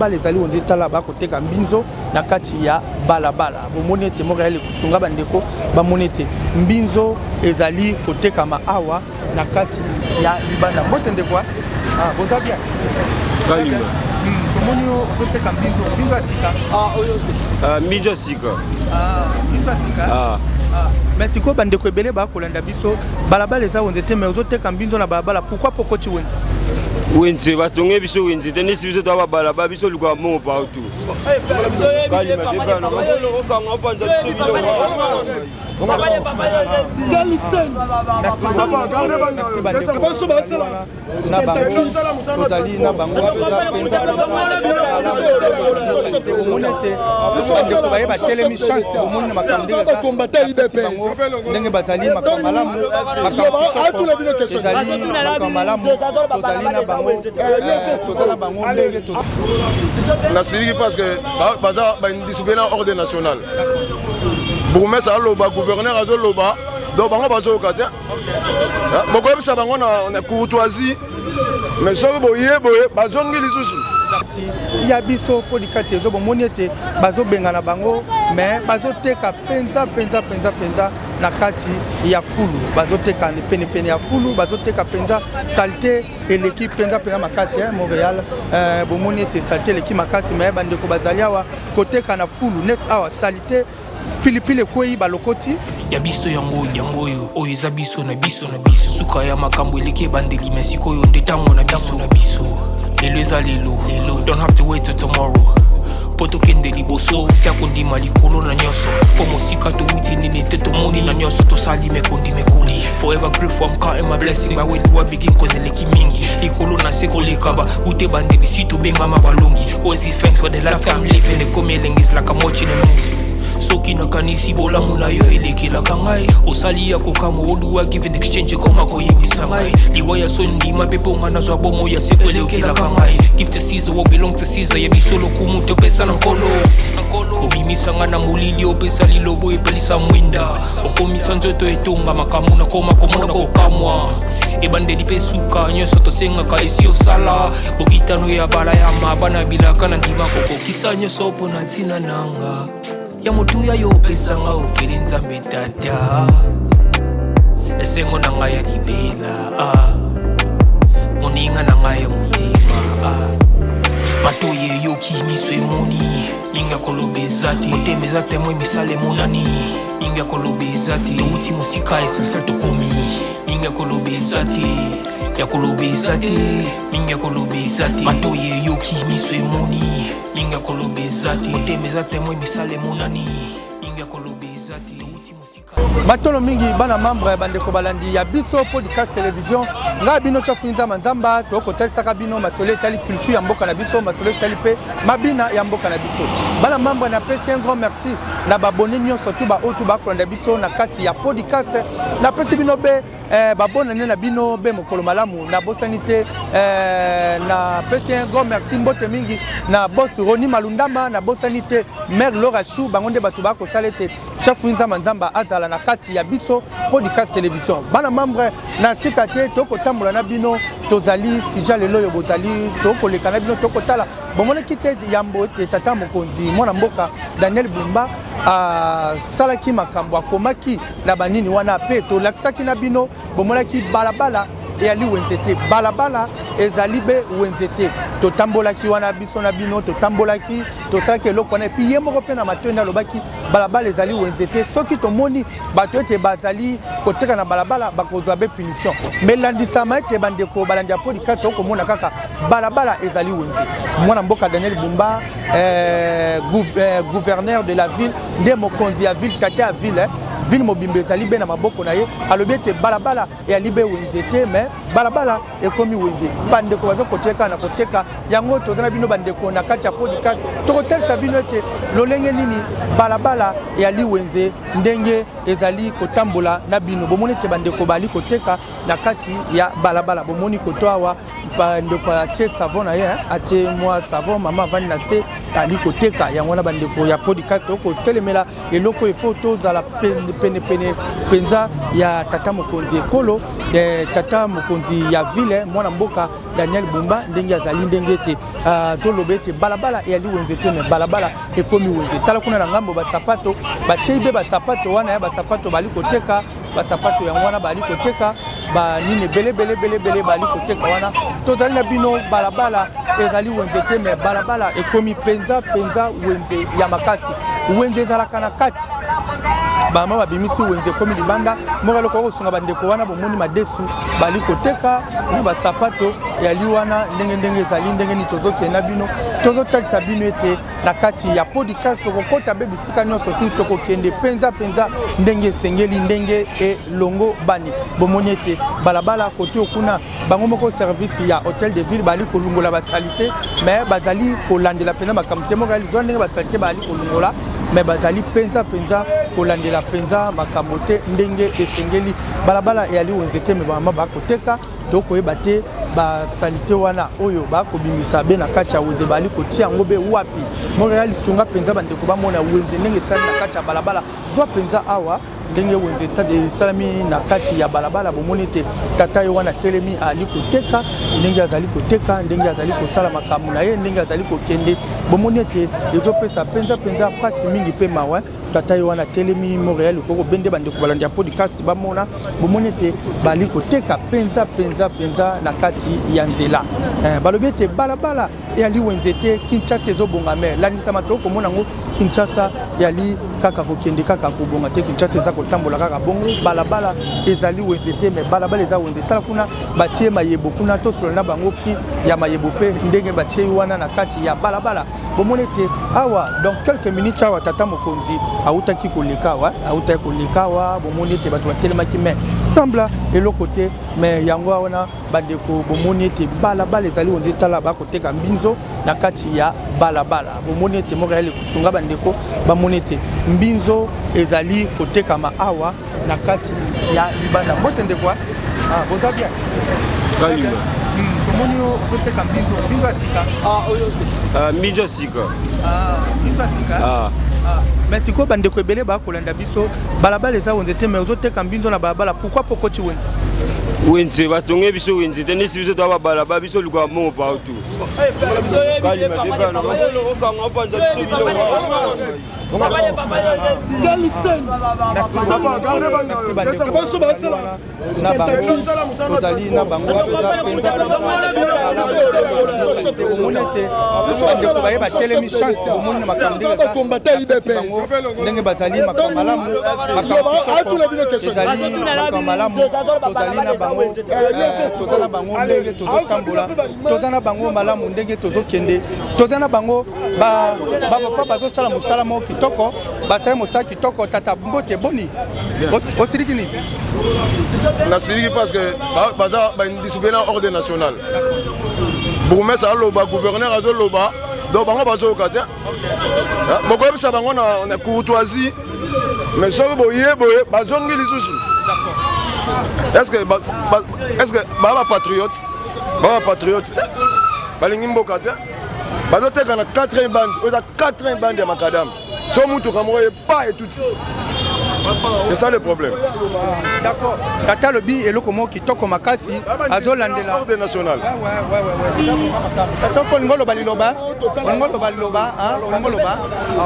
balabala ezali wenze tala bakoteka mbinzo na kati ya balabala bomoni ete Montréal kutunga bandeko bamoni ete mbinzo ezali koteka maawa na kati ya libanda mbote ndeko boza bien kalima komoni okoteka mbinzo asika mbinzo asika mbinzo asika mais siko bandeko ebele bakolanda biso balabala eza wenze te mais ozoteka mbinzo na balabala pourquoi pokoti wenze wenze batonge biso wenze te nesi biso toba balabala biso luka mo partout kalima debana makolo okanga opanza biso biloko tozali na bango bandeko bayeba telemi chance bomoni na makambo ndenge bazali makambo malamu ezali makambo malamu tozali na bango tozala bango ndenge nasiliki parce que baza baindiscipline ordre national bourgmestre aloba gouverneur azoloba donc bango bazoyoka te bokoyebisa bango na courtoisie mais soki boye bazongi lisusu ya biso podikate ezo bomoni ete bazobengana bango mais bazoteka penza na kati ya fulu bazoteka pene ya fulu bazoteka penza salté eleki penza makasi Montréal bomoni ete salté eleki makasi mais bandeko bazali awa koteka na fulu nes awa salité pilipili kwei balokoti ya biso yango oyo eza biso na biso suka ya makambo eleki bandeli mesiko oyo ndetango na biso lelo eza lelo don't have to wait till tomorrow poto kende liboso tia kondima likolo na nyoso po mosika towuti nini te tomoni na nyoso tosali mekoli forever grateful I'm counting my blessing my way to a begin cause eleki mingi likolo na seko lekaba ute bandeli si tobenga mabalongi always give thanks for the life I'm living ekomi elengis like I'm watching a movie soki nakanisi bolamu na yo elekelaka ngai osali ya kokama oluwa give in exchange koma koyebisa ngai liwa ya so ndima mpe mponga nazwa bomo ya seko elekelaka ngai give to Caesar what belong to Caesar ya biso lokumu topesa na nkolo obimisanga na molili opesa lilobo epelisa mwinda okomisa nzoto etonga makamu na koma komona kokamwa ebandeli mpe suka nyonso tosengaka esi osala bokitano ya bala ya mabana bilaka na ndima kokokisa nyonso mpo na ntina nanga ya motuya yo pesanga ofeli nzambe tata esengo na ngai ya libela moninga na ngai ya motima matoye yoki miso emoni mingi akolobeza te motema eza temoi misala emonani mingi akolobeza te touti mosika esensial tokomi mingi akolobeza te mingi akolobeza te matoye yoki miso emoni mingi akolobeza te motema eza temoi misala emonani mingi akolobeza te touti mosika matono mingi bana membre bandeko balandi ya biso podcast télévision nga bino chafunza manzamba toko talisaka bino masole tali culture ya mboka na biso masole tali pe mabina ya mboka na biso bana membre na pesi un grand merci na babone nyonso tu ba otu ba kolanda biso na kati ya podcast na pesi bino be babona na bino be mokolo malamu na bosanité na pesi un grand merci mbote mingi na boss Roni Malundama na bosanité mère Laura Chou bangonde batu ba ko salete chafunza manzamba azala na kati ya biso podcast télévision bana membre na tikate toko tambola na bino tozali sija lelo yo bozali toko leka na bino toko tala bomone kite yambo te tata mokonzi mwana mboka Daniel Bumba salaki makambo akomaki na banini wana pe to laksaki na bino bomonaki balabala eyali wenzete balabala ezali be wenzete totambolaki wana biso na bino totambolaki tosalaki eloko wana epi ye moko mpe na matoi alobaki balabala ezali wenzete soki tomoni bato ete bazali koteka na balabala bakozwa be punition me landisama ete bandeko balandi ya podcast okomona kaka balabala ezali wenze mwana mboka Daniel Bumba gouverneur de la ville nde mokonzi ya ville kate ya ville ville mobimbe ezali be na maboko na ye alobi ete balabala eyali be wenze te mais balabala ekomi wenze bandeko bazokoteka na koteka yango toza na bino bandeko na kati ya podcast tokotelisa bino ete lolenge nini balabala eyali wenze ndenge ezali kotambola na bino bomoni ete bandeko bali koteka na kati ya balabala bomoni koto awa bandeko atie savon na ye atie mwa savon mama avandi na se ali koteka yango na bandeko ya podcast tokotelemela eloko efo tozala pene penza ya tata mokonzi ekolo tata mokonzi ya ville mwana mboka Daniel Bumba ndenge azali ndenge te zolobe te balabala ya liwenze te me balabala ekomi wenze tala kuna na ngambo ba sapato ba cheibe ba sapato wana ya ba sapato bali koteka ba sapato ya wana bali koteka ba nini bele bali koteka wana tozali na bino balabala ezali wenze te me balabala ekomi penza wenze ya makasi wenze ezalaka na kati bama babimisi wenze komi libanda mokalo ko sunga bandeko wana bomoni madesu bali koteka na ba sapato ya liwana ndenge ezali ndenge ni tozokenda bino tozotalisa bino ete na kati ya podcast tokokota be bisika nyonso tu tokokende penza ndenge esengeli ndenge elongo bani bomoni ete balabala kote okuna bango moko service ya hôtel de ville bali kolungola basalite mais bazali kolandela penza makambo te moko alizwa ndenge basalite bali kolungola mais bazali penza kolandela penza makambo te ndenge esengeli balabala eyali wenze te me bama bakoteka tokoyeba te basalite wana oyo bakobimisa be na kati ya wenze bali kotia yango be wapi montréal sunga penza bandeko bamona wenze ndenge esali na kati ya balabala zwa penza awa ndenge wenze esalami na kati ya balabala bomoni te tata yo wana telemi ali koteka ndenge azali koteka ndenge azali kosala makambo na ye ndenge azali kokende bomoni ete ezopesa penza pasi mingi pe mawa tata yo wana telemi Montréal koko bende bandeko balandi ya podcast bamona bomoni ete bali koteka penza na kati ya nzela balobi ete balabala yali wenze te Kinshasa ezobonga mer landisama to komona ngo Kinshasa yali kaka kokende kaka kobonga te Kinshasa eza kotambola kaka bongo balabala ezali wenze te mais balabala eza wenze tala kuna batie mayebo kuna tosolo na bango prix ya mayebo pe ndenge batie wana na kati ya balabala bomoni ete awa dans quelques minutes awa tata mokonzi autaki koleka wa bomoni ete bato batelemaki mais sembla eloko te mais yango wana bandeko bomoni ete balabala ezali wenze tala bakoteka mbinzo na kati ya balabala bomoni ete Montréal kutunga bandeko bamoni ete mbinzo ezali kotekama awa na kati ya libanda bote ndeko boza bien kalima komoni okoteka mbinzo asika mbinzo asika mbinzo asika mais siko bandeko ebele bakolanda biso balabala eza wenze te mais ozoteka mbinzo na balabala pourquoi pokoti wenze wenze batonge biso wenze te nesi biso toa balabala biso luka mo partout kalima tefana makolo okanga opanza biso biloko na bango tozali na bango penza omoni ete bandeko baye batelemi chance bomoni na makambo ndenge bazali makambo malamu ezali makambo malamu tozali na bango toza na bango ndenge tozotambola toza na bango malamu ndenge tozokende toza na bango bapapa bazosala mosala moko kitoko basali mosala kitoko tata mbote boni osiliki nini nasiliki parce que baza baindiscipline ordre national bourgmestre aloba gouverneur azoloba donc bango bazoyoka te bokoyebisa bango na courtoisie mais soki boye bazongi lisusu est-ce que baba patriote te balingi mboka te bazoteka na 4 bande oza 4 bande ya makadam so mutuka moko epa etuti c'est ça le problème. D'accord. Tata lobi eloko mo kitoko makasi azolandela ordre national. Tata ko ngolo baliloba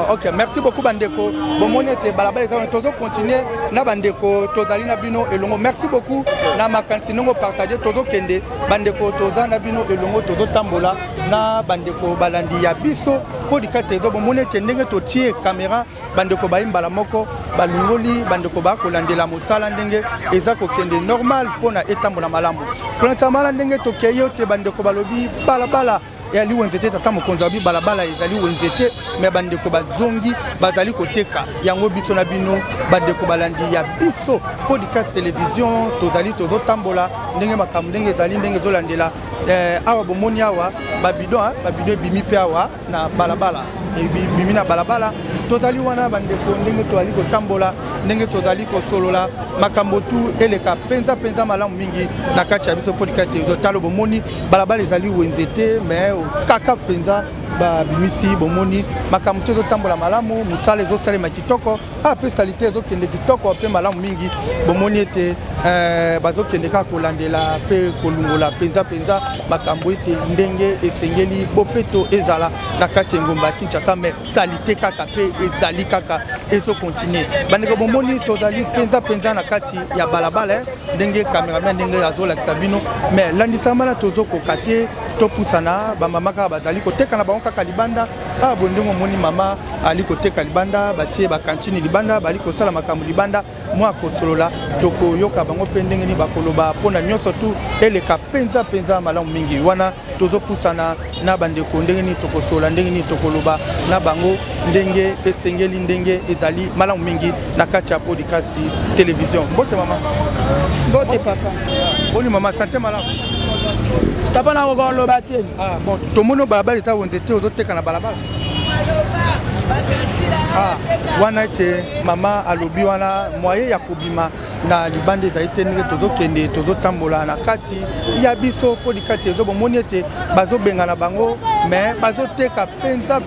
OK, merci beaucoup bandeko. Bomoni ete balabala za tozo continuer na bandeko tozali na bino elongo. Merci beaucoup na makansi nongo partager tozo kende bandeko toza na bino elongo tozo tambola na bandeko balandi ya biso podcast ezo bomoni ete ndenge totie caméra bandeko baimbala moko balungoli bandeko bakolandela mosala ndenge eza kokende normal pona etambola malamu prinsamala ndenge tokeyo te bandeko balobi balabala ya liwenze te tata mokonzi abi balabala ezali wenze te mais bandeko bazongi bazali koteka yango biso na bino bandeko balandi ya biso podcast télévision tozali tozotambola ndenge makambo ndenge ezali ndenge ezolandela awa bomoni awa babidon ebimi mpe awa na balabala ebimi na balabala tozali wana bandeko ndenge tozali kotambola ndenge tozali kosolola makambo tu eleka penza malamu mingi na kati ya biso podcast totalo bomoni balabala ezali wenze te mais kaka penza bimisi bomoni makambo te ezotambola malamu mosala ezosalema kitoko ape salite ezokende kitoko ape malamu mingi bomoni ete bazokende kaka kolandela mpe kolungola penza makambo ete ndenge esengeli bopeto ezala na kati ya ngomba ya Kinshasa mais salite kaka mpe ezali kaka ezokontinue bandeko bomoni tozali penza na kati ya balabala ndenge cameraman ndenge azolakisa bino mais landisama na tozokoka te topusana bamama kaka bazali koteka na bango kaka libanda bondenge omoni mama ali koteka libanda batie bakantine libanda bali kosala makambo libanda mwa kosolola tokoyoka bango mpe ndenge nini bakoloba mpona nyonso tu eleka penza malamu mingi wana tozopusana na bandeko ndenge nini tokosolola ndenge nini tokoloba na bango ndenge esengeli ndenge ezali malamu mingi na kati ya podcast télévision. Mbote mama. Mbote papa. Boni mama santé malamu. Papa na ngo lo bateli. Bon tomono balabala eza wonzete ozoteka na balabala. Wana ete mama alobi wana moye ya kobima na libande ezali te ndenge tozokende tozotambola na kati ya biso podcast ezobomoni ete bazobenga na bango mais bazoteka penza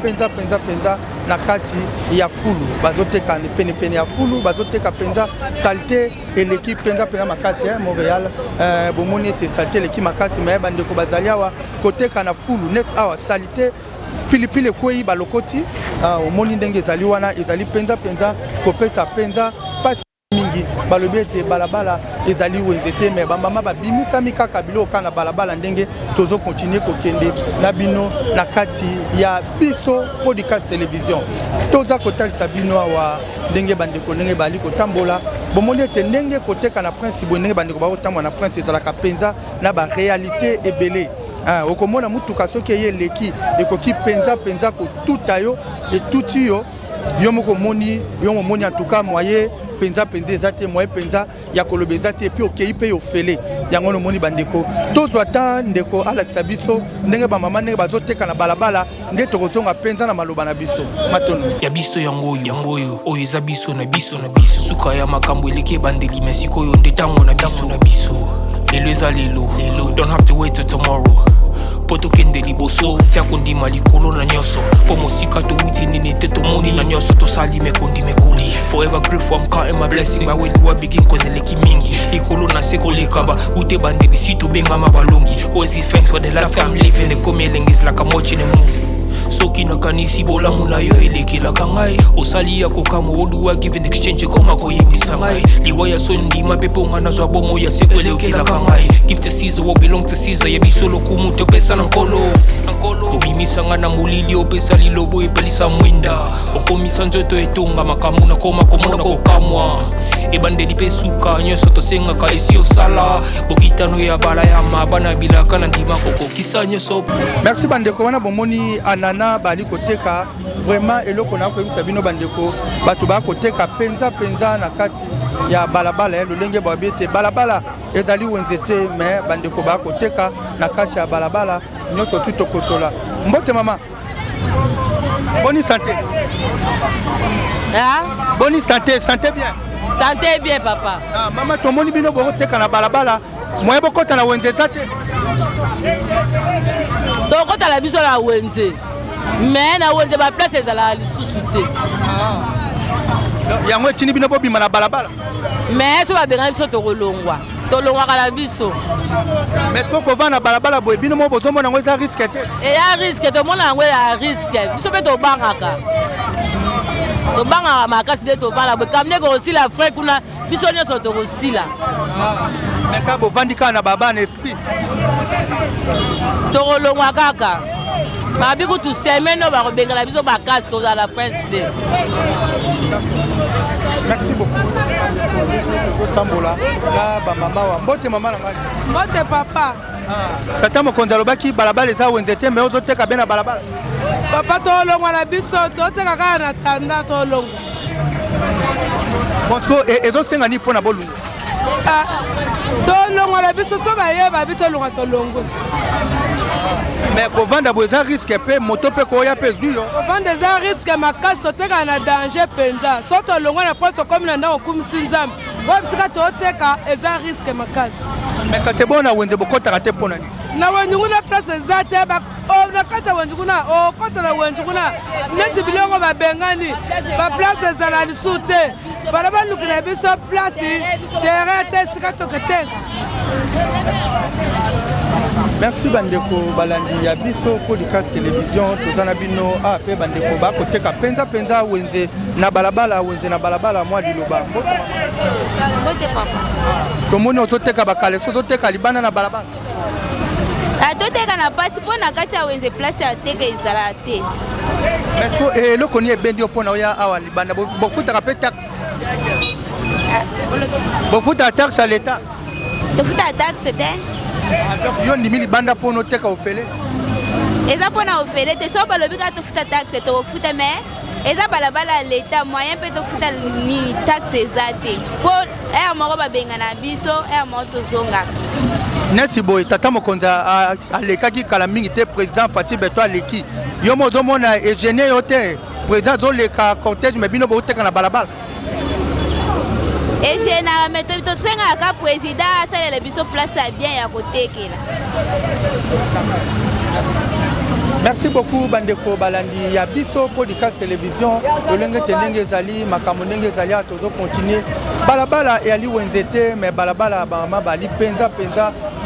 na kati ya fulu bazoteka pene ya fulu bazoteka penza salite eleki penza makasi Montréal bomoni ete salite eleki makasi mais bandeko bazali awa koteka na fulu nes awa salite pilipili kwei balokoti omoni ndenge ezali wana ezali penza kopesa penza pasi mingi balobi ete balabala ezali wenzete me bamama babimisami kaka biloko na balabala ndenge tozo continuer kokende na bino na kati ya biso podcast télévision toza kotalisa bino awa ndenge bandeko ndenge bali kotambola bomoni ete ndenge koteka na prince ndenge bandeko bakotambola na prince ezalaka penza na ba réalité ebele okomona mutuka soki ye leki ekoki penza kotuta yo etuti yo yo moni en tout cas moyen penza ezate moyen penza ya koloba ezate puis okei pe yo fele yango no moni bandeko tozwa ta ndeko alakisa biso ndenge bamama ndenge bazoteka na balabala nde tokozonga penza na maloba na biso matono ya biso yango oyo eza biso na biso suka ya makambo eleki bandeli mesikoyo nde tango na biso lelo eza lelo don't have to wait till tomorrow poto kende liboso tia kondima likolo na nyoso po mosika to uti nini te to moni na nyoso to sali me kondimekoli forever grateful I'm counting my blessing my way to begin cause eleki mingi likolo na seko lekaba ute bandeli si to benga mabalongi always give thanks for the life I'm living the coming is like I'm watching a movie soki nakanisi bolamu na yo elekelaka ngai osali ya kokamo oduwa give in exchange koma koyembisa ngai liwaya so ndima pepo nga nazwa bomo ya seko elekelaka ngai give to Caesar what belong to Caesar yebiso lokumu topesa na nkolo obimisa nga na molili opesa lilobo epelisa mwinda okomisa nzoto etonga makambo na koma komona kokamwa ebandeli pe suka nyonso tosengaka esi osala bokitano ya bala ya mabana bilaka na ndima kokokisa nyonso. Merci bandeko wana bomoni anana bali koteka vraiment eloko na koyebisa bino bandeko bato ba koteka penza na kati ya balabala lolenge babete balabala ezali wenzete mais bandeko ba koteka na kati ya balabala nyonso tu tokosola. Mbote mama bonne santé. Bonne santé bien. Santé bien papa. Mama tomoni bino bo koteka na balabala moye bokota na wenzete te. Donc quand la biso la wenze mais na wenze ba place ezala lisusu te yango etini bino bobima na balabala mais so ba benga biso tolongwa kala biso mais est-ce qu'on va na balabala boye bino mo bozomona ngo eza risque te et ya risque to mona ngo ya risque biso pe to bangaka makasi de to bala boye kamne ko aussi la frère kuna biso nyonso to kosila mais ka bo vandika na baba na esprit tolongwa kaka babi kutu semeno ba kobengela biso bakasi to la prince de. Merci beaucoup. Tambola la ba mama wa mbote mama na ngai Mbote papa. Tata mokonzi alobaki balabala eza wenzete mais ozoteka bena balabala Papa tolongwa na biso toteka kaka na tanda tolongwa Bonsko ezosenga ni pona bolungu tolongwa na biso so bayeba bi tolongwa tolongwe mais kovanda bo eza risque pe moto pe koya pe zuyo kovanda eza risque makasi toteka na danger penza so tolongwa na poso comme na ndako kumisi nzambe wabisika toteka eza risque makasi mais kate bona wenze bokotaka te pona ni na wenyungu na place eza te na kati ya wenze kuna okota na wenze kuna neti biloko babengani baplace ezala lisu te bana balukina biso place terrain te sika toketeka. Merci bandeko balandi ya biso podcast télévision tozana bino ape bandeko ba koteka penza wenze na balabala mwa liloba Bote papa. Tomoni ozoteka bakale ozoteka libanda na balabala. Atoteka na pasi pona kati ya wenze place ya teka ezala te. Est-ce que eloko ni ebendi opona oya awa libanda bofutaka pe taxe. Bofuta taxe à l'état. Tofuta taxe te. Yo ndimi libanda pono teka ofele. Eza pona ofele te so balobi ka tofuta taxe to ofuta mais eza balabala l'état moyen pe tofuta ni taxe ezate. Po moko babenga na biso moko tozonga. Nesi boy tata mokonza alekaki kala mingi te président Fati Beto aleki. Yo mozo mona egénie yo te président zoleka cortège mais bino bo teka na balabala. Et j'ai na méthode to senga ka président ça le biso place bien ya kotekela. Merci beaucoup bandeko balandi ya biso podcast télévision lolenge tenenge zali makambo ndenge zali tozo continuer balabala et ali wenzete mais balabala ba bali penza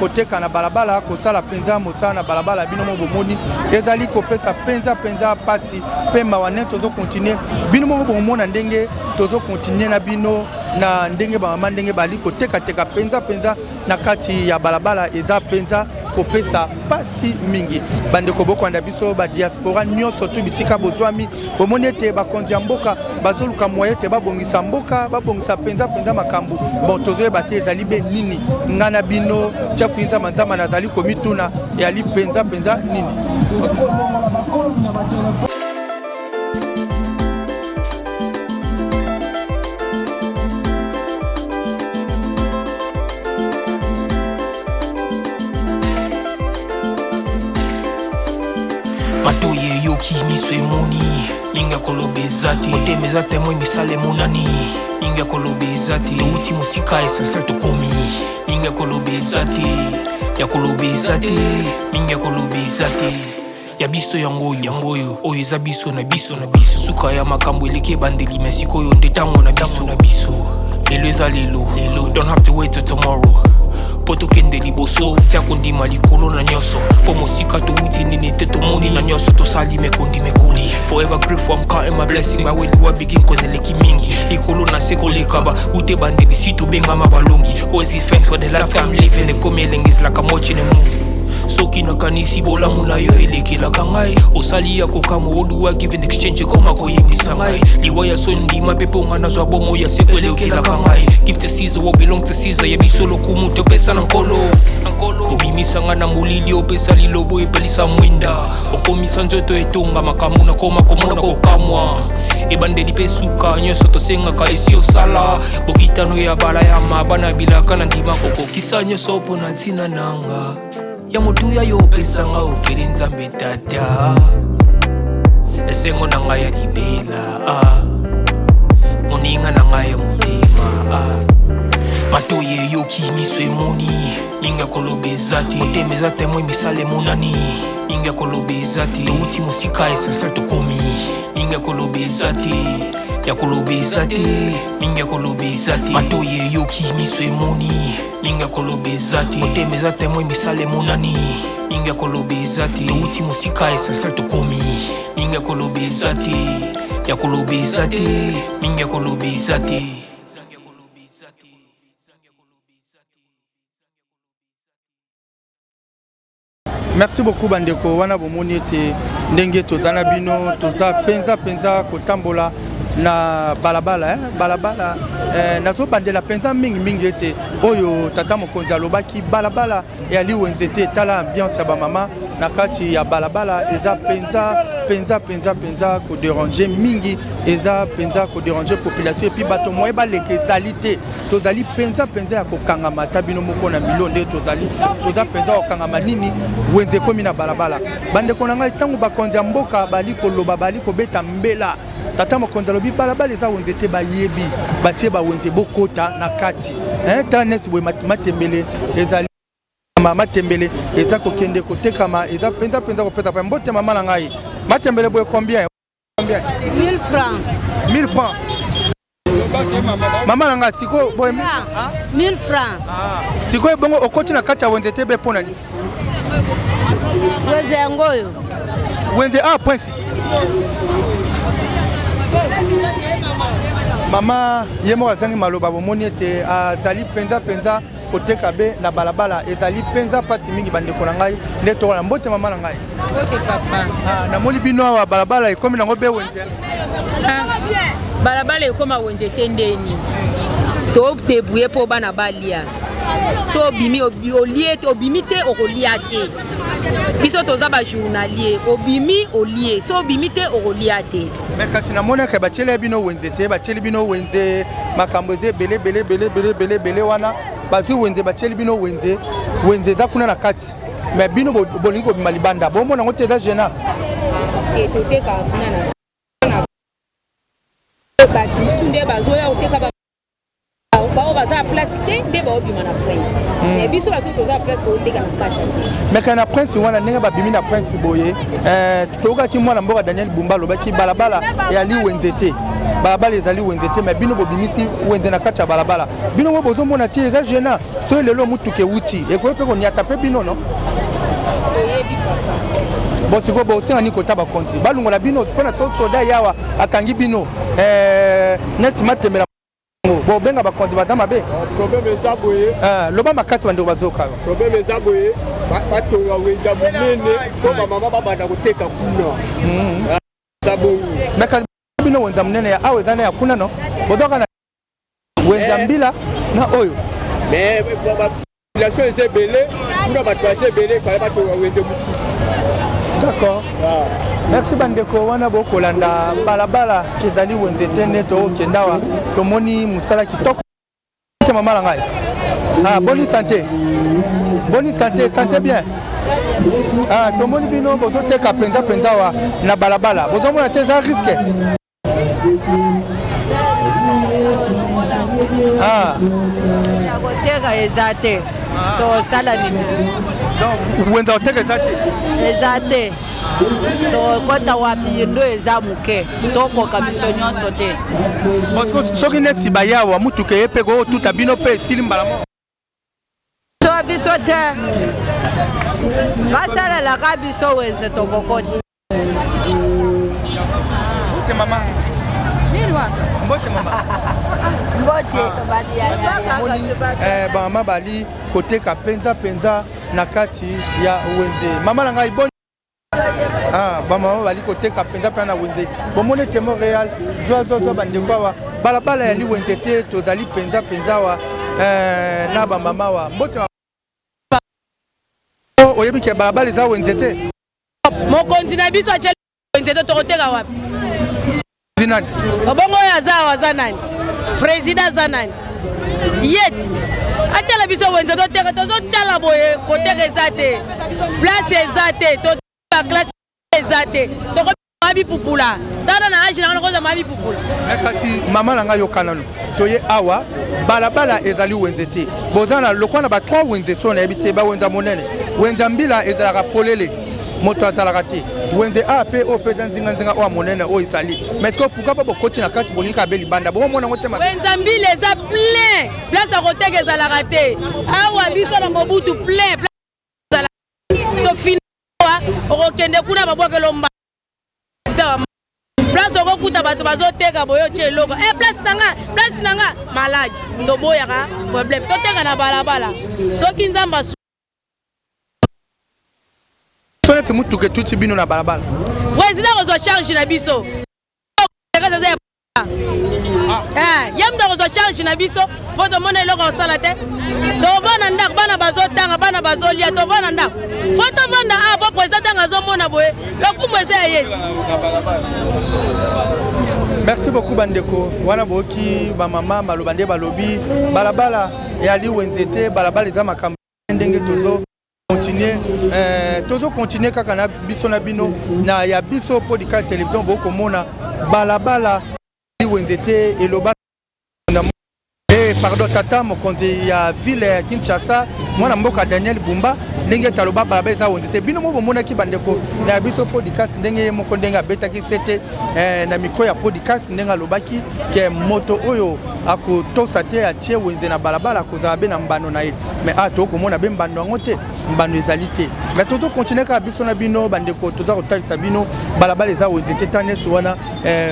koteka na balabala kosala penza mosana balabala bino mo bomoni ezali kopesa penza pasi pe mawane tozo continuer bino mo bomona ndenge tozo continuer na bino na ndenge ba mama ndenge bali koteka penza na kati ya balabala eza penza kopesa pasi mingi bandeko bokwanda biso ba diaspora nyonso tu bisika bozwami bomoni ete bakonzi ya mboka bazoluka moye te babongisa mboka babongisa penza makambo bon tozoyeba te ezali be nini ngana bino chafuinza manzama nazali komituna yali penza nini. Matoye yoki miso emoni ninga kolobezati otemeza temwe misale monani ninga kolobezati uti musika esasal tokomi ninga kolobezati ya kolobezati ninga kolobezati ya biso yangoyo oyo eza biso na biso suka ya makambo eleke bandeli mesikoyo ndetango na biso lelo eza lelo don't have to wait till tomorrow poto kende liboso tia kondima likolo na nyoso po mosika to uti nini te tomoni na nyoso to sali mekondi mekoli forever grateful I'm counting my blessing ba wedi wa begin cause eleki mingi likolo na seko lekaba ute bandeli si to benga mabalongi always give thanks for the life I'm living the coming is like I'm watching a movie soki nakanisi bolamu na yo elekelaka ngai osali ya kokamo oluwa give in exchange koma koyebisa ngai liwa ya so ndima mpe mpo nga nazwa bomo ya seko elekelaka ngai give to Caesar what belong to Caesar ya biso lokumu topesa na nkolo obimisa nga na molili opesa lilobo epelisa mwinda okomisa nzoto etonga makambo na koma komona kokamwa ebandeli mpe suka nyonso tosengaka esi osala bokitano ya bala ya mabana bilaka na ndima kokokisa nyonso mpo na ntina nanga ya motuya yo pesanga ofere nzambe tata esengo na ngai ya libela moninga na ngai ya motima matoye yoki miso emoni ninga kolobezati otemeza temwe misale monani ninga kolobezati touti mosika esasal tokomi ninga kolobezati ya kolobezati ninga kolobezati matoye yoki miso emoni ninga kolobezati otemeza temwe misale monani ninga kolobezati touti mosika esasal tokomi ninga kolobezati ya kolobezati ninga kolobezati. Merci beaucoup bandeko wana bomoni ete ndenge tozana bino toza penza kotambola na balabala balabala nazo bandela penza mingi ete oyo tata mokonzi alobaki balabala ya liwenzete tala ambiance ya ba mama na kati ya balabala eza penza ko déranger mingi eza penza ko déranger population et puis bato moye ba lekezalité tozali penza ya kokangama tabino moko na milonde toza penza kokangama nini wenze komi na balabala bandeko na ngai tango bakonzi ya mboka bali koloba bali kobeta mbela tata mokonzi alobi balabala eza wenzete bayebi batie bawenze bokota na kati tala nesi boye matembele ezali matembele eza kokende kotekama eza penza kopeta pa mbote mama na ngai matembele boye combien 1000 francs 1000 francs mama na ngai siko boye 1000 francs siko bongo okoti na kati ya wenze te be pona ni wenze ngoyo wenze prince mama yemo azangi maloba bomoni ete azali penza koteka be na balabala ezali penza pasi mingi bandeko na ngai nde tokola mbote mama na ngai ok papa namoni bino awa balabala ekomi nango be wenze balabala ekoma wenze te ndeni todebuye mpo bana balia so obimi te okolia te biso toza bajournalier obimi olie so obimi te okolia te me kasi namonaka batieli bino wenze te batieli bino wenze makambo eza ebele wana bazwi wenze batieli bino wenze eza kuna na kati me bino bolingi kobima libanda bomona yango te eza gena toteka kuna na badusu nde bazoya koteka bao baza place te nde baobima na prince biso bato toza place kooteka na kati meka na prince wana ndenge babimi na prince boye tokaki mwana mboka Daniel Bumba alobaki balabala eyali wenze te balabala ezali wenze te me bino bobimisi wenze na kati ya balabala bino ngo bozomona te eza gena so lelo mutuke wuti ekoye mpe koniata mpe bino no bosiko bosengani kota bakonzi balungola bino mpona to soda yawa akangi bino nesi matembela bobenga bakonzi baza mabe problème eza boye loba makasi bandeko bazoka problème eza boye batonga wenza monene mpo bamama babanda koteka kuna eza bongo meka bino wenza monene ya awa eza na ya kuna no bozoka na wenza mbila na oyo mais population eza ebele kuna bato baza ebele kala batonga wenze mosusu d'accord merci bandeko wana bokolanda balabala ezali wenze te nde tokokenda awa tomoni mosala kitoko te mama na ngai bonne santé santé bien tomoni bino bozoteka penza awa na balabala bozomona te eza riske koteka eza te tosala nini wenza koteka eza te eza te tokota wapi ndo eza moke tokoka biso nyonso te soki nesi bayawa mutuka ye mpe kootuta bino mpe esili mbala moko so biso te basalelaka biso wenze tokokota mbote mama mbote mama bamama bali koteka penza na kati ya wenze mama na ngai boni bamama bali koteka penza na wenze bomoni te Montréal zo bandeko awa balabala yali wenze te tozali penza awa na bamama wa mbote oyebi ke balabala eza wenze te mokonzi na biso acheli wenze te tokoteka wapi zinani obongo oyo aza nani président aza nani yeti atiala biso wenze toteka tozotala boye koteka eza te place eza te toteka classe eza te tokoa bipupula tana na age nango nakozama bipupula kasi mama na ngai yokanano toye awa balabala ezali wenze te bozana lokwana ba 3 wenze so na yebi te bawenza monene wenza mbila ezalaka polele moto azalaka te wenze ape o peza nzinga o monene o isali mais que pourquoi pas bokoti na kati bolinga be libanda bomona ngote ma wenza mbila eza plein place akoteka ezalaka te awa biso na mobutu plein place to fini okokende kuna babwakelo mba place okokuta bato bazoteka boyo tie eloko place nanga maladi toboyaka problème toteka na balabala soki nzambe sonete mutuke tuti bino na balabala président kozwa charge na biso yamda kozwa charge na biso mpo tomona eloko kosala te tovanda ndako bana bazotanga bana bazolia tovanda ndako fo tovanda po président ntango azomona boye lokumu eza ya yeti merci beaucoup bandeko wana boki bamama baloba nde balobi balabala eyali wenze te balabala eza makambo ndenge tozo kaka na biso na bino na ya biso podcast télévision bokomona balabala wenze te eloba pardon tata mokonzi ya ville ya Kinshasa mwana mboka Daniel Bumba ndenge taloba balaba eza onzite bino mo bomonaki bandeko na biso podcast ndenge moko ndenge abetaki sete na micro ya podcast ndenge alobaki ke moto oyo akotosa te atie wenze na balabala kozala be na mbano na ye mais tokomona be mbano yango te mbano ezali te mais toto continuer kaka biso na bino bandeko toza kotalisa bino balabala eza onzite taneso wana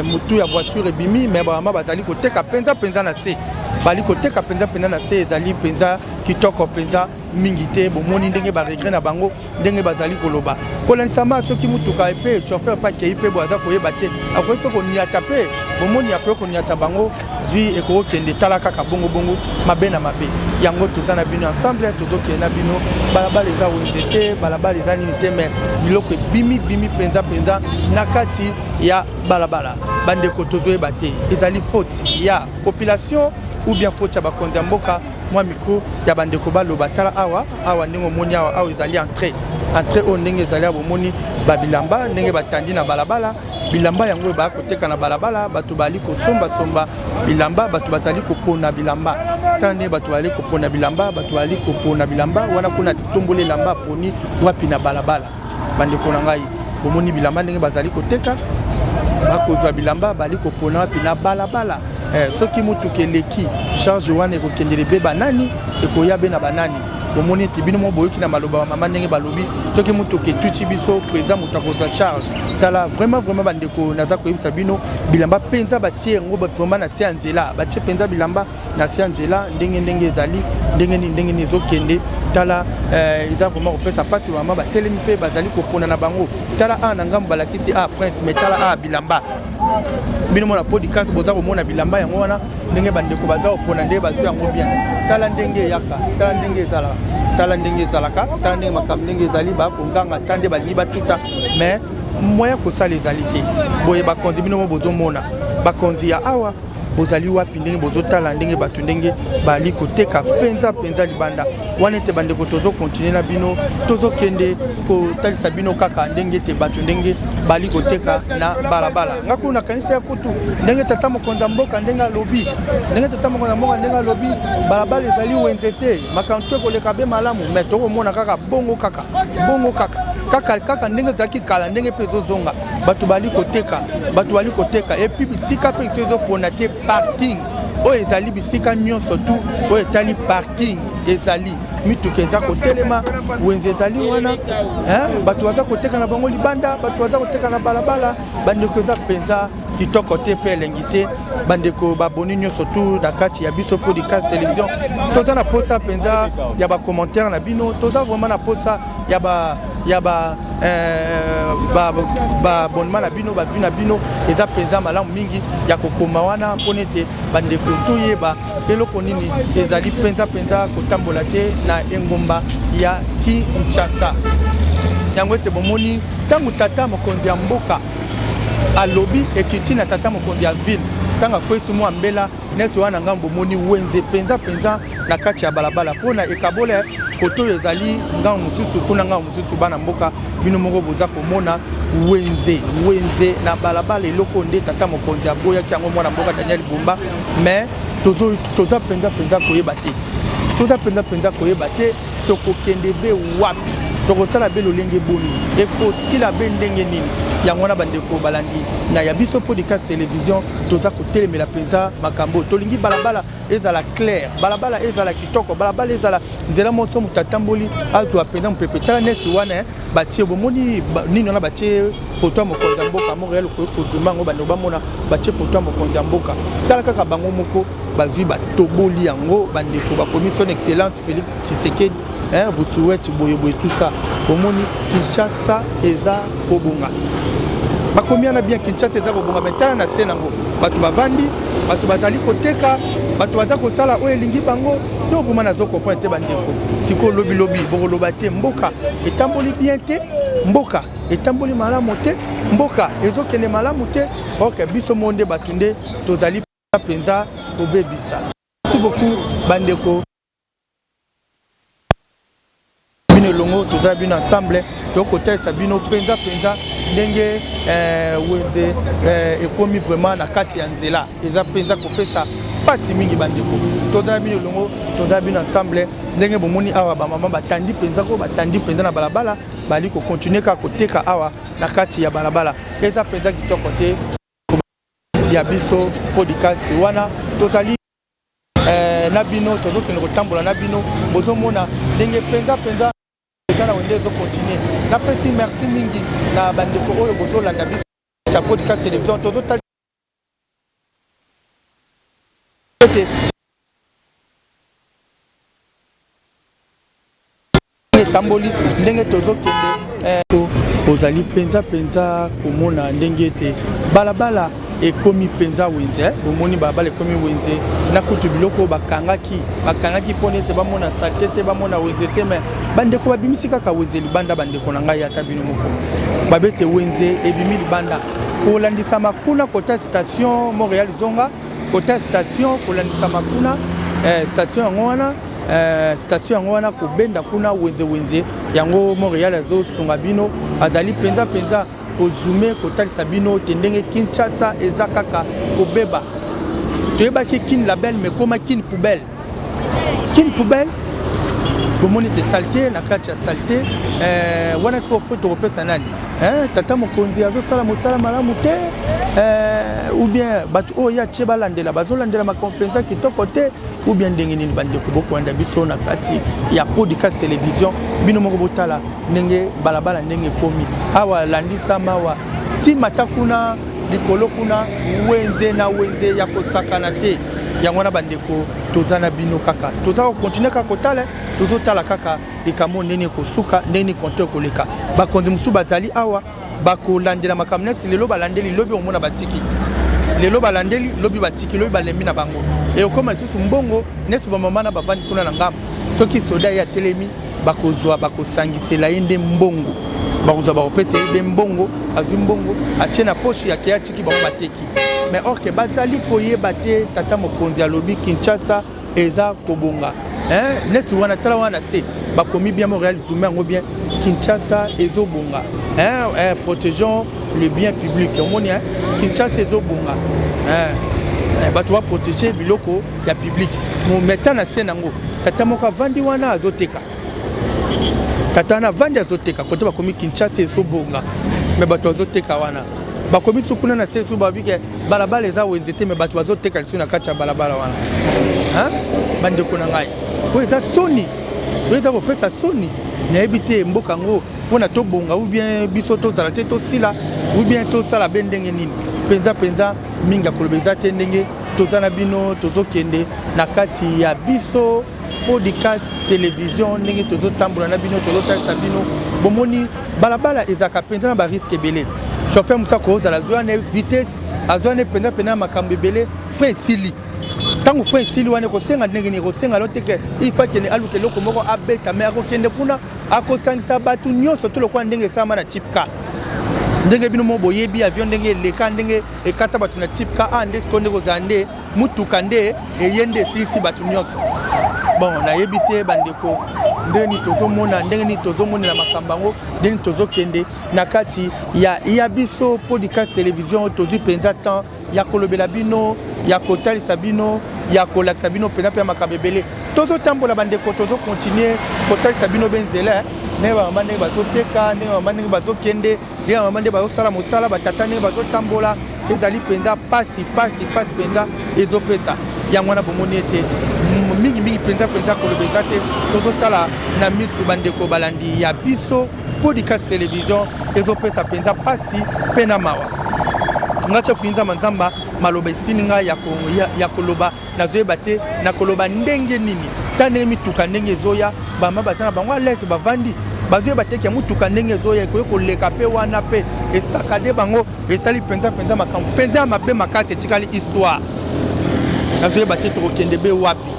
mutu ya voiture ebimi mais bama bazali koteka penza na se bali koteka penza na se ezali penza kitoko penza mingi te bomoni ndenge ba regret na bango ndenge bazali koloba kolanisama soki mutuka epe chauffeur pa kei pe boza koyeba te akoyi pe koniata pe bomoni ape koniata bango vi ekokende tala kaka bongo mabe na mabe yango toza na bino ensemble tozokende na bino balabala eza wezete balabala eza nini te mais biloko bimi penza na kati ya balabala bandeko tozoyeba te ezali faute ya population ou bien faute ya bakonzi ya mboka moi micro ya bandeko baloba tala awa ndenge omoni awa ezali entrée o ndenge ezali abomoni babilamba ndenge batandi na balabala bilamba yango bakoteka na balabala bato bali kosomba bilamba bato bazali kopona bilamba tane bato bali kopona bilamba wana kuna tombole lamba poni wapi na balabala bandeko na ngai bomoni bilamba ndenge bazali koteka bakozwa bilamba bali kopona wapi na balabala soki mutuka eleki charge wana ekokendele be banani ekoya be na banani bomoni ete bino mo boyoki na maloba mama ndenge balobi soki mutuka etuti biso président moto akozwa charge tala vraiment bandeko naza koyebisa bino bilamba penza batie yango vraiment na se ya nzela batie penza bilamba na se ya nzela ndenge ezali ndenge ezokende tala eza vraiment kopesa pasi mama batelemi mpe bazali kopona na bango tala na ngambo balakisi prince mais tala bilamba bino mona podcast boza komona bilamba yango wana ndenge bandeko baza opona ndenge bazo yango bien tala ndenge yaka tala ndenge ezalaka tala ndenge makambo ndenge ezali bakonganga tande balingi batuta mais moya kosala ezali te boye bakonzi bino mo bozomona bakonzi ya awa bozali wapi ndenge bozotala ndenge bato ndenge bali koteka penza libanda wana ete bandeko tozo continuer na bino tozokende kotalisa bino kaka ndenge te bato ndenge bali koteka na balabala ngaku na kanisa ya kutu ndenge tata mokonza mboka ndenge alobi balabala ezali wenze te makanto koleka be malamu mais tokomona kaka bongo kaka ndenge zaki kala ndenge pe zozonga bato bali koteka et puis bisika pe ezopona te parking o ezali bisika nyonso tu o etali parking ezali mituka eza kotelema wenze ezali wana bato baza koteka na bango libanda bato baza koteka na balabala bandeko eza penza kitoko te pe elengi te bandeko baboni nyonso tu na kati ya biso podcast télévision toza na posa penza ya bacommentaire na bino toza vraiment na posa ya abonnement na bino bavu na bino eza penza malamu mingi ya kokoma wana mpona ete bandeko toyeba eloko nini ezali penza kotambola te na engomba ya Kinshasa yango ete bomoni ntango tata mokonzi ya mboka alobi ekiti na tata mokonzi ya ville tanga kwesi mwa mbela neso wana ngambo moni wenze penza na kati ya balabala pona ekabole koto ezali ngambo mususu kuna ngambo mususu bana mboka bino moko boza komona wenze na balabala eloko nde tata mokonzi ya boya kiango mwana mboka Daniel Bumba mais toza penza koyeba te tokokende be wapi tokosala be lolenge boni ekosila be ndenge nini yango wana bandeko balandi na ya biso podcast télévision toza kotelemela penza makambo tolingi balabala ezala clair balabala ezala kitoko balabala ezala nzela moso mutatamboli azwa penza mpepetala nesi wana batie bomoni nini wana batie photo ya mokonzi ya mboka Montréal kozumango bandeko bamona batie photo ya mokonzi ya mboka tala kaka bango moko bazwi batoboli yango bandeko bakomi son excellence Félix Tshisekedi vous souhaite boye tout ça omoni Kinshasa eza kobonga bakomi ana bien Kinshasa eza kobonga metala na se nango bato bavandi bato bazali koteka bato baza kosala oyo elingi bango donc vraiment nazo comprendre te bandeko siko lobi bokoloba te mboka etamboli bien te mboka etamboli malamu te mboka ezokende malamu te ok biso monde batunde tozali penza kobebisa. Merci beaucoup bandeko bino longo tozala bino ensemble tokotelisa bino penza ndenge wenze ekomi vraiment na kati ya nzela eza penza kopesa pasi mingi bandeko tozana bino longo tozana bino ensemble ndenge bomoni awa ba mama batandi penza ko batandi penza na balabala bali ko continuer ka koteka awa na kati ya balabala eza penza kitoko te ya biso podcast wana tozali na bino tozokende kotambola na bino bozomona ndenge penza na wende zo continuer na pesi merci mingi na bandeko oyo bozolanda biso cha podcast télévision tozotali tamboli ndenge tozokende ozali penza komona ndenge te balabala ekomi penza wenze bomoni balabala ekomi wenze na kutu biloko bakangaki pona ete bamona salte te bamona wenze te mais bandeko babimisi kaka wenze libanda bandeko na ngai ata bino moko babete wenze ebimi libanda kolandisama kuna kota station Montréal Zonga kota station kolandisama kuna station yango wana station yango wana kobenda kuna wenze yango Montréal azosunga bino azali penza kozume kotalisa bino tendenge Kinshasa eza kaka kobeba toyebaki kin label mais koma kin poubelle bomoni te salté na kati ya salté wana siko fo tokopesa nani tata mokonzi azosala mosala malamu te ou bien bato oyo ya tie balandela bazolandela makompensa kitoko te ou bien ndenge nini bandeko bokoanda biso na kati ya podcast télévision bino moko botala ndenge balabala ndenge komi awa landisama wa timata kuna likolo kuna wenze ya kosakana te yango na bandeko tozana bino kaka toza ko continuer kaka kotala tozotala kaka likambo ndenge kosuka ndenge konte koleka bakonzi musu bazali awa bakolandela makamnesi lelo balandeli lobi omona batiki lelo balandeli lobi batiki lobi balembi na bango e okoma lisusu mbongo nesi bamama na bavandi kuna na ngambo soki soda ya telemi bakozwa bakosangisela yende mbongo bakozwa bakopesa yende mbongo azwi mbongo atie na poche ya ke atiki bango bateki mais or que bazali koyeba te tata mokonzi alobi Kinshasa eza kobonga nesi wana tala wana se bakomi bien Montréal zoomé yango bien Kinshasa ezobonga protégeons le bien public omoni Kinshasa ezobonga bato ba protéger biloko ya public mo meta na se nango tata moko avandi wana azoteka tata na vandi azoteka kote bakomi Kinshasa ezobonga mais bato azoteka wana bakomi sukuna na sesu babike balabala eza wenze te mais bato bazoteka lisu na kati ya balabala wana bandeko na ngai oyo eza soni oyo eza kopesa soni nayebi te mboka ngo mpona tobonga ou bien biso tozala te tosila ou bien tosala be ndenge nini penza mingi akoloba eza te ndenge toza na bino tozokende na kati ya biso podcast télévision ndenge tozotambola na bino tozotalisa bino bomoni balabala ezaka penza na bariske ebele chauffeur musa kozala azwana vitesse azwana penza makambo ebele frein sili tango frein sili wana kosenga ndenge ni kosenga loteke ifakene aluke loko moko abeta mais akokende kuna akosangisa bato nyonso to lokwa ndenge esama na chip car ndenge bino mo boyebi avion ndenge leka ndenge ekata bato na chip car nde sikonde kozande mutuka nde eyende sisi bato nyonso bon nayebi te bandeko ndenge ni tozomona ndenge ni tozomonela makambo yango ndenge tozokende na kati ya biso podcast télévision tozwi penza temps ya kolobela bino ya kotalisa bino ya kolakisa bino penza mpe ya makambo ebele tozotambola bandeko tozokontinue kotalisa bino benzela ndenge bamama ndenge bazoteka ndenge bamama ndenge bazokende ndenge bamama ndenge bazosala mosala batata ndenge bazotambola ezali penza pasi penza ezopesa yango wana bomoni ete mingi penza koloba eza te tozotala na misu bandeko balandi ya biso podcast télévision ezopesa penza pasi mpe na mawa ngacha fuinza manzamba maloba esini ngai ya koloba nazoyeba te na koloba ndenge nini ta ndenge mituka ndenge ezoya bama baza na bango alese bavandi bazoyeba te ke mutuka ndenge ezoya ekoki koleka mpe wana mpe esakade bango esali penza makambo penza ya mabe makasi etikali histoire nazoyeba te tokokende be wapi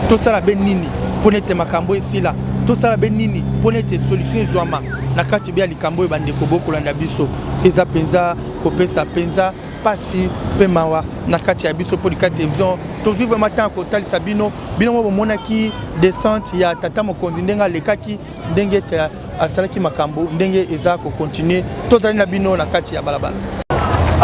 tosala be nini mpona ete makambo esila tosala be nini mpona ete solution ezwama na kati bya likambo oyo bandeko bokolanda biso eza penza kopesa penza pasi mpe mawa na kati ya biso podcast télévision tozwi vraiment temps kotalisa bino mo bomonaki descente ya tata mokonzi ndenge alekaki ndenge ete asalaki makambo ndenge eza kokontinue tozali na bino na kati ya balabala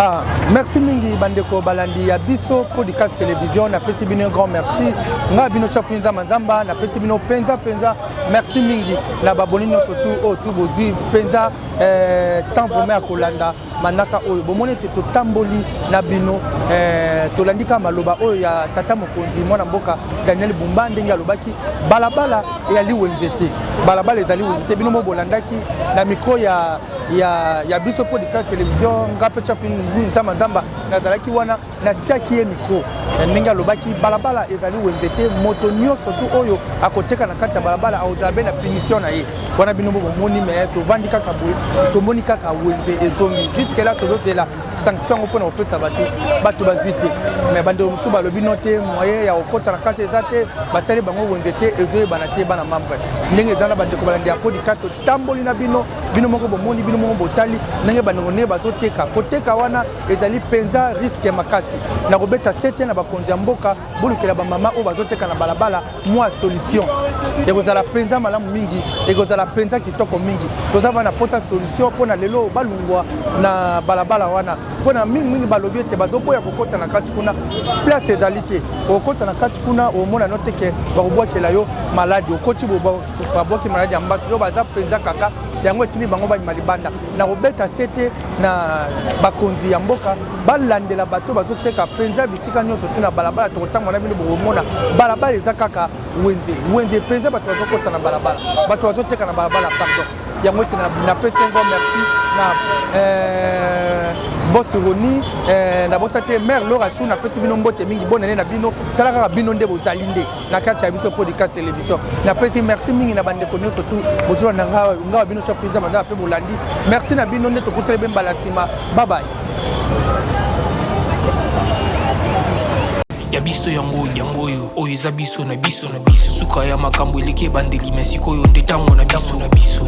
Ah, merci mingi bandeko balandi ya biso podcast télévision na pesi bino un grand merci nga bino chafinza manzamba na pesi bino penza merci mingi na babonino surtout au tout bozui penza temps vraiment ya kolanda manaka oyo bomoni te totamboli na bino tolandika maloba oyo ya tata mokonzi mwana mboka Daniel Bumba ndenge alobaki balabala ezali wenzete balabala ezali wenzete bino mo bolandaki na micro ya biso podcast télévision ngape chafin nzamba nzamba nazalaki wana na tiaki ye micro ndenge alobaki balabala ezali wenzete moto nyonso tu oyo akoteka na kati ya balabala aozabe na punition na ye wana bino bo bomoni me tovandi kaka boye tomoni kaka wenze ezongi jusque là tozozela sanction mpona kopesa bato bazwi te me bandeko mosusu balobi no te moyen ya kokota na kati eza te basali bango wenze te ezoyebana te bana membre ndenge eza na bandeko balandi ya podcast totamboli na bino moko bomoni bino moko botali ndenge bandeko nde bazoteka koteka wana ezali penza risque makasi na kobeta sete na bakonzi ya mboka bolukela bamama oyo bazoteka na balabala mwa solution ekozala penza malamu mingi ekozala penza kitoko mingi toza bana pota solution mpona lelo balungwa na balabala wana mpona mingi balobi ete bazoboya kokota na kati kuna place ezali te okota na kati kuna omona no teke bakobwakela yo maladi okoti babwaki maladi ya mbatu yo baza penza kaka yango etini bango bayima libanda na kobeta sete na bakonzi ya mboka balandela bato bazoteka penza bisika nyonso te na balabala tokotango na bino bokomona balabala eza kaka wenze penza bato bazokota na balabala bato bazoteka na balabala pardon yango ete napesi ngo merci na boss Roni na bossa te mère Laura Chou napesi bino mbote mingi bonane na bino tala kaka bino nde bozali nde na kati ya biso podcast télévision napesi merci mingi na bandeko nyonso tu bozwa na ngawa bino chafinza manza pe bolandi merci na bino nde tokutele be mbala sima bye bye ya biso yango oyo eza biso na biso suka ya makambo eleki bandeli mesikoyo nde tango na biso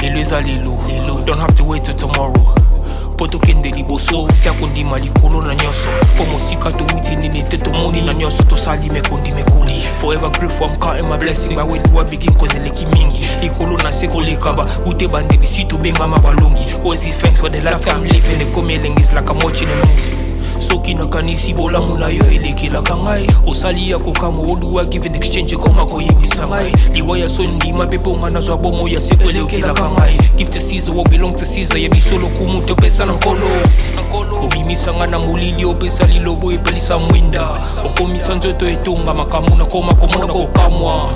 lelo eza lelo don't have to wait till tomorrow poto kende liboso tia kondima likolo na nyonso po mosika towuti nini te tomoni na nyonso tosali mekoli forever grateful I'm counting my blessing by way do I begin cause eleki mingi likolo na se kolekaba ute bandeli si tobengama balongi always give thanks for the life I'm living ekomi elenge is like I'm watching a movie soki nakanisi bolamu na yo elekelaka ngai osali ya kokama oluwa give an exchange koma koyebisa ngai liwa ya so ndima mpe mpo nga nazwa bomo ya seko elekelaka ngai give to Caesar what belong to Caesar yebiso lokumu topesa na nkolo obimisa nga na molili opesa lilobo epelisa mwinda okomisa nzoto etonga makambo nakoma komona kokamwa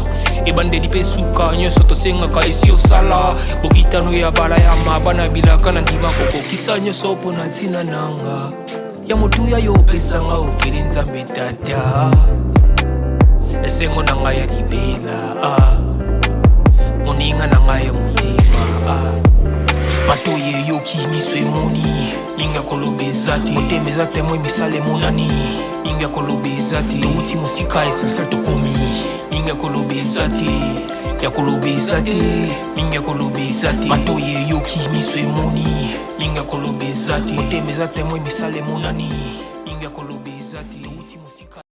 ebandeli mpe suka nyonso tosengaka esi osala bokitano ya bala ya mabana bilaka na ndima kokokisa nyonso mpo na ntina nanga ya motuya yo opesanga ofeli nzambe tata esengo na ngai ya libela moninga na ngai ya motema matoye yoki miso emoni mingi ya koloba eza te motema eza temo emisala emonani mingi ya koloba eza te touti mosika esalsal tokomi mingi ya koloba eza te mingi ya koloba eza te matoye yoki miso emoni mingi ya koloba eza te motema eza temo emisala emonani mingi ya koloba eza te touti mosika